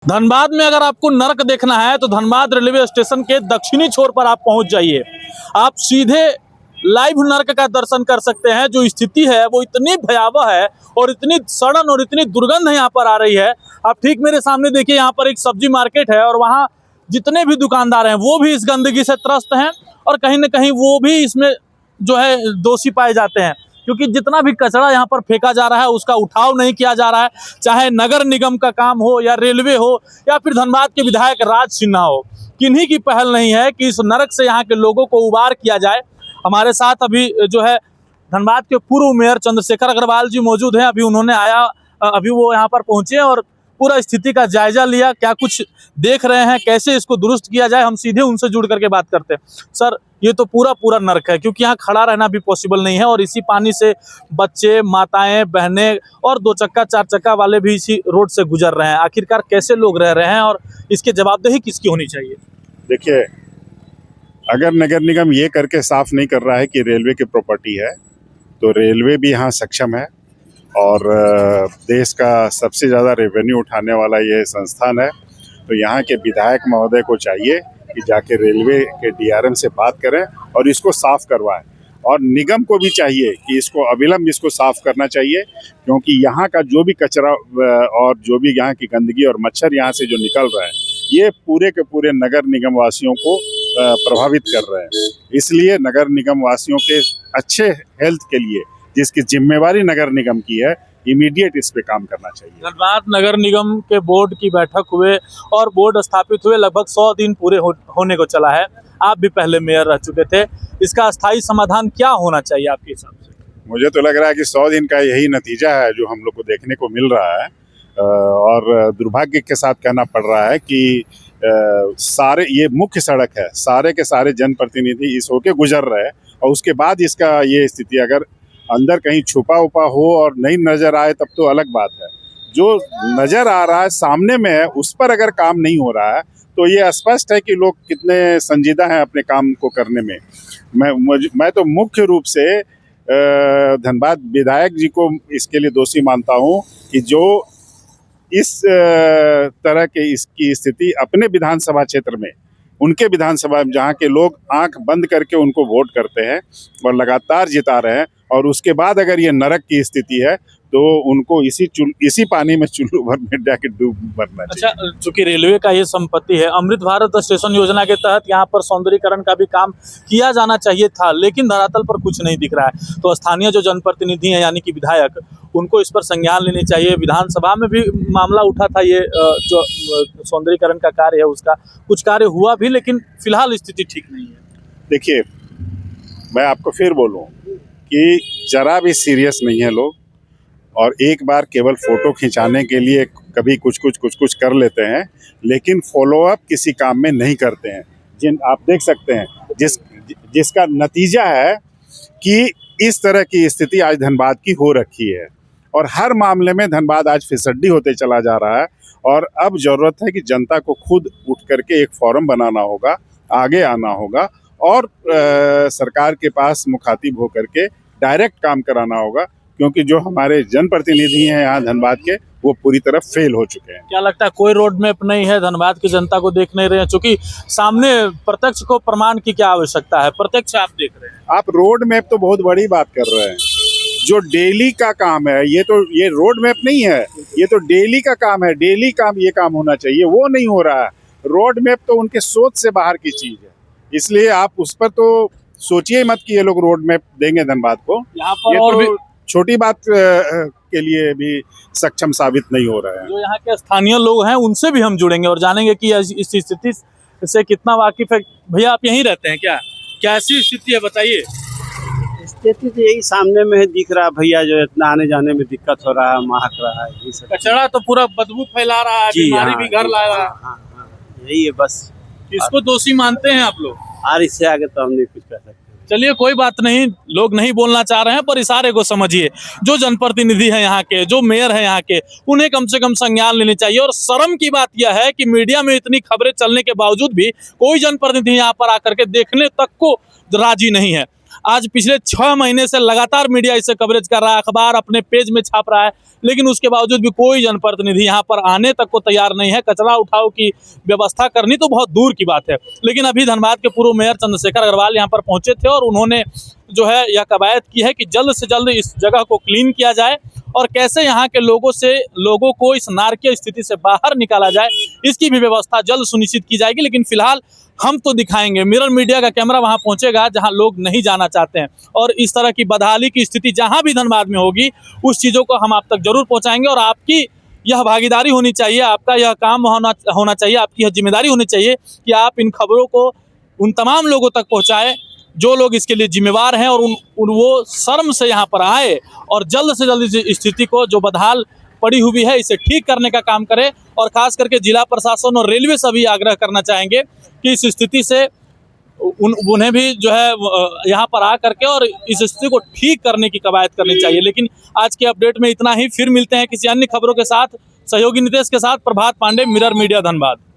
धनबाद में अगर आपको नर्क देखना है तो धनबाद रेलवे स्टेशन के दक्षिणी छोर पर आप पहुंच जाइए। आप सीधे लाइव नर्क का दर्शन कर सकते हैं। जो स्थिति है वो इतनी भयावह है और इतनी सड़न और इतनी दुर्गंध यहाँ पर आ रही है। आप ठीक मेरे सामने देखिए, यहाँ पर एक सब्जी मार्केट है और वहाँ जितने भी दुकानदार हैं वो भी इस गंदगी से त्रस्त हैं और कहीं ना कहीं वो भी इसमें जो है दोषी पाए जाते हैं, क्योंकि जितना भी कचरा यहाँ पर फेंका जा रहा है उसका उठाव नहीं किया जा रहा है। चाहे नगर निगम का काम हो या रेलवे हो या फिर धनबाद के विधायक राज सिन्हा हो, किन्हीं की पहल नहीं है कि इस नरक से यहाँ के लोगों को उबार किया जाए। हमारे साथ अभी जो है धनबाद के पूर्व मेयर चंद्रशेखर अग्रवाल जी मौजूद हैं। अभी वो यहाँ पर पहुंचे और पूरा स्थिति का जायजा लिया। क्या कुछ देख रहे हैं, कैसे इसको दुरुस्त किया जाए, हम सीधे उनसे जुड़ करके बात करते हैं। सर, ये तो पूरा नर्क है, क्योंकि यहाँ खड़ा रहना भी पॉसिबल नहीं है और इसी पानी से बच्चे, माताएं, बहनें और 2 चक्का 4 चक्का वाले भी इसी रोड से गुजर रहे हैं। आखिरकार कैसे लोग रह रहे हैं और इसकी जवाबदेही किसकी होनी चाहिए? देखिए, अगर नगर निगम ये करके साफ नहीं कर रहा है कि रेलवे की प्रॉपर्टी है, तो रेलवे भी यहाँ सक्षम है और देश का सबसे ज़्यादा रेवेन्यू उठाने वाला ये संस्थान है। तो यहाँ के विधायक महोदय को चाहिए कि जाके रेलवे के डीआरएम से बात करें और इसको साफ करवाएं, और निगम को भी चाहिए कि इसको अविलंब इसको साफ करना चाहिए, क्योंकि यहाँ का जो भी कचरा और जो भी यहाँ की गंदगी और मच्छर यहाँ से जो निकल रहा है, ये पूरे के पूरे नगर निगम वासियों को प्रभावित कर रहे हैं। इसलिए नगर निगम वासियों के अच्छे हेल्थ के लिए, जिसकी जिम्मेवारी नगर निगम की है, इमीडिएट इस पे काम करना चाहिए। धनबाद नगर निगम के बोर्ड की बैठक हुए और बोर्ड स्थापित हुए लगभग 100 दिन पूरे होने को चला है। आप भी पहले मेयर रह चुके थे। इसका अस्थायी समाधान क्या होना चाहिए आपके हिसाब से? मुझे तो लग रहा है कि 100 दिन का यही नतीजा है जो हम लोग को देखने को मिल रहा है, और दुर्भाग्य के साथ कहना पड़ रहा है कि सारे, ये मुख्य सड़क है, सारे के सारे जनप्रतिनिधि इस होके गुजर रहे हैं, और उसके बाद इसका ये स्थिति अगर अंदर कहीं छुपा उपा हो और नहीं नजर आए तब तो अलग बात है। जो नजर आ रहा है, सामने में है, उस पर अगर काम नहीं हो रहा है तो ये स्पष्ट है कि लोग कितने संजीदा हैं अपने काम को करने में। मैं तो मुख्य रूप से धनबाद विधायक जी को इसके लिए दोषी मानता हूं कि जो इस तरह के इसकी स्थिति अपने विधानसभा क्षेत्र में, उनके विधानसभा में, जहाँ के लोग आंख बंद करके उनको वोट करते हैं और लगातार जिता रहे हैं, और उसके बाद अगर ये नरक की स्थिति है तो उनको इसी पानी में चुल्लू भर में जाके डूब मरना चाहिए। अच्छा, चूंकि रेलवे का ये संपत्ति है, अमृत भारत स्टेशन योजना के तहत यहाँ पर सौंदर्यीकरण का भी काम किया जाना चाहिए था, लेकिन धरातल पर कुछ नहीं दिख रहा है। तो स्थानीय जो जनप्रतिनिधि हैं यानी कि विधायक, उनको इस पर संज्ञान लेनी चाहिए। विधानसभा में भी मामला उठा था, ये जो सौंदर्यीकरण का कार्य है उसका कुछ कार्य हुआ भी, लेकिन फिलहाल स्थिति ठीक नहीं है। देखिए, मैं आपको फिर बोलूँ कि जरा भी सीरियस नहीं है लोग, और एक बार केवल फोटो खिंचाने के लिए कभी कुछ कर लेते हैं, लेकिन फॉलोअप किसी काम में नहीं करते हैं। आप देख सकते हैं जिसका नतीजा है कि इस तरह की स्थिति आज धनबाद की हो रखी है, और हर मामले में धनबाद आज फिसड्डी होते चला जा रहा है। और अब जरूरत है कि जनता को खुद उठ करके एक फोरम बनाना होगा, आगे आना होगा और सरकार के पास मुखातिब होकर के डायरेक्ट काम कराना होगा, क्योंकि जो हमारे जनप्रतिनिधि हैं यहाँ धनबाद के, वो पूरी तरह फेल हो चुके हैं। क्या लगता है कोई रोड मैप नहीं है? धनबाद की जनता को देख नहीं रहे हैं, चूंकि सामने प्रत्यक्ष को प्रमाण की क्या आवश्यकता है, प्रत्यक्ष आप देख रहे हैं। आप रोड मैप तो बहुत बड़ी बात कर रहे हैं। जो डेली का काम है, ये रोड मैप नहीं है, ये तो डेली का काम है। डेली काम ये काम होना चाहिए, वो नहीं हो रहा है। रोड मैप तो उनके सोच से बाहर की चीज है, इसलिए आप उस पर तो सोचिए मत कि ये लोग रोड मैप देंगे धनबाद को। यहाँ पर और भी छोटी बात के लिए भी सक्षम साबित नहीं हो रहा है। जो यहाँ के स्थानीय लोग हैं उनसे भी हम जुड़ेंगे और जानेंगे कि इस स्थिति से कितना वाकिफ है। भैया, आप यहीं रहते हैं क्या? क्या ऐसी स्थिति है, बताइए। स्थिति तो यही सामने में है, दिख रहा है भैया, जो इतना आने जाने में दिक्कत हो रहा है, महक रहा है, यही सब। कचरा तो पूरा बदबू फैला रहा है, बीमारी भी घर ला रहा है। यही है बस। इसको दोषी मानते हैं आप लोग? और इससे आगे तो हम नहीं कुछ कर सकते। चलिए, कोई बात नहीं, लोग नहीं बोलना चाह रहे हैं, पर इशारे को समझिए। जो जनप्रतिनिधि हैं यहाँ के, जो मेयर हैं यहाँ के, उन्हें कम से कम संज्ञान लेनी चाहिए। और शर्म की बात यह है कि मीडिया में इतनी खबरें चलने के बावजूद भी कोई जनप्रतिनिधि यहाँ पर आकर के देखने तक को राजी नहीं है। आज पिछले 6 महीने से लगातार मीडिया इससे कवरेज कर रहा है, अखबार अपने पेज में छाप रहा है, लेकिन उसके बावजूद भी कोई जनप्रतिनिधि यहाँ पर आने तक को तैयार नहीं है। कचरा उठाव की व्यवस्था करनी तो बहुत दूर की बात है। लेकिन अभी धनबाद के पूर्व मेयर चंद्रशेखर अग्रवाल यहाँ पर पहुंचे थे और उन्होंने जो है यह कवायद की है कि जल्द से जल्द इस जगह को क्लीन किया जाए और कैसे यहाँ के लोगों को इस नारकीय स्थिति से बाहर निकाला जाए, इसकी भी व्यवस्था जल्द सुनिश्चित की जाएगी। लेकिन फिलहाल हम तो दिखाएंगे, मिरर मीडिया का कैमरा वहां पहुंचेगा जहां लोग नहीं जाना चाहते हैं, और इस तरह की बदहाली की स्थिति जहां भी धनबाद में होगी उस चीज़ों को हम आप तक जरूर पहुंचाएंगे। और आपकी यह भागीदारी होनी चाहिए, आपका यह काम होना चाहिए, आपकी यह जिम्मेदारी होनी चाहिए कि आप इन खबरों को उन तमाम लोगों तक पहुँचाएँ जो लोग इसके लिए जिम्मेवार हैं, और वो शर्म से यहाँ पर आए और जल्द से जल्द इस स्थिति को जो बदहाल पड़ी हुई है इसे ठीक करने का काम करें। और खास करके जिला प्रशासन और रेलवे से भी आग्रह करना चाहेंगे कि इस स्थिति से उन्हें भी जो है यहाँ पर आ करके और इस स्थिति को ठीक करने की कवायद करनी चाहिए। लेकिन आज के अपडेट में इतना ही, फिर मिलते हैं किसी अन्य खबरों के साथ। सहयोगी नितेश के साथ प्रभात पांडे, मिरर मीडिया, धनबाद।